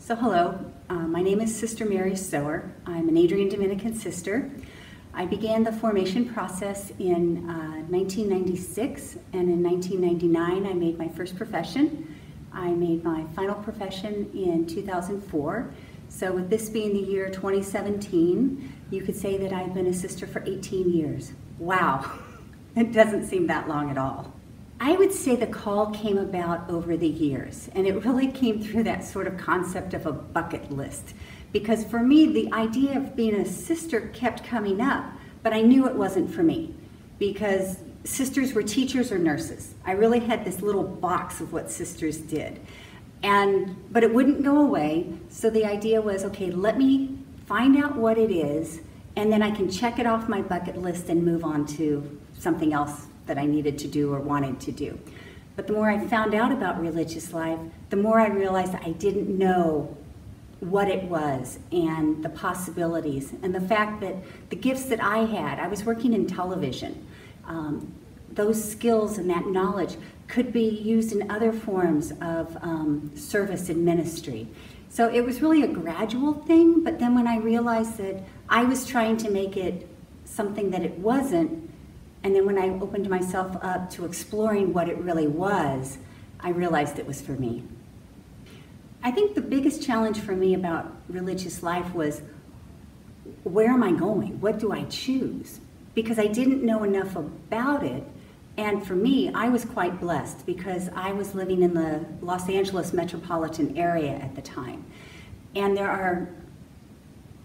So hello, my name is Sister Mary Soher. I'm an Adrian Dominican sister. I began the formation process in 1996, and in 1999 I made my first profession. I made my final profession in 2004. So with this being the year 2017, you could say that I've been a sister for 18 years. Wow, it doesn't seem that long at all. I would say the call came about over the years, and it really came through that sort of concept of a bucket list. Because for me, the idea of being a sister kept coming up, but I knew it wasn't for me, because sisters were teachers or nurses. I really had this little box of what sisters did. But it wouldn't go away, so the idea was, okay, let me find out what it is, and then I can check it off my bucket list and move on to something else that I needed to do or wanted to do. But the more I found out about religious life, the more I realized I didn't know what it was and the possibilities, and the fact that the gifts that I had, I was working in television, those skills and that knowledge could be used in other forms of service and ministry. So it was really a gradual thing, but then when I realized that I was trying to make it something that it wasn't, and then when I opened myself up to exploring what it really was, I realized it was for me. I think the biggest challenge for me about religious life was, where am I going? What do I choose? Because I didn't know enough about it. And for me, I was quite blessed because I was living in the Los Angeles metropolitan area at the time. And there are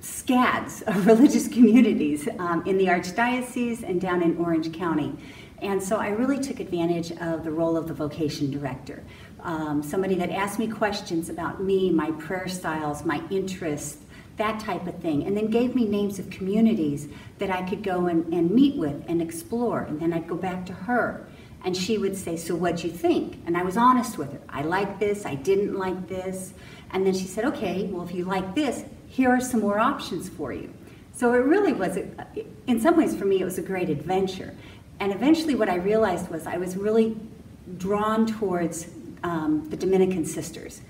scads of religious communities in the Archdiocese and down in Orange County. And so I really took advantage of the role of the vocation director. Somebody that asked me questions about me, my prayer styles, my interests, that type of thing, and then gave me names of communities that I could go and meet with and explore. And then I'd go back to her, and she would say, so what'd you think? And I was honest with her. I like this, I didn't like this. And then she said, okay, well, if you like this, here are some more options for you. So it really was, in some ways for me, it was a great adventure. And eventually what I realized was I was really drawn towards the Dominican sisters.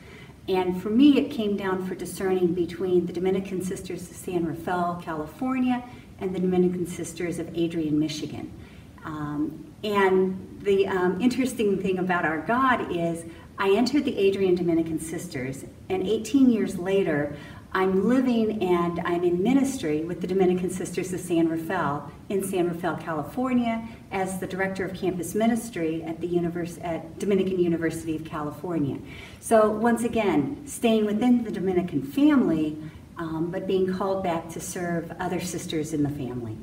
And for me, it came down for discerning between the Dominican Sisters of San Rafael, California, and the Dominican Sisters of Adrian, Michigan. And the interesting thing about our God is I entered the Adrian Dominican Sisters, and 18 years later, I'm living and I'm in ministry with the Dominican Sisters of San Rafael in San Rafael, California, as the director of Campus Ministry at the Dominican University of California. So once again, staying within the Dominican family, but being called back to serve other sisters in the family.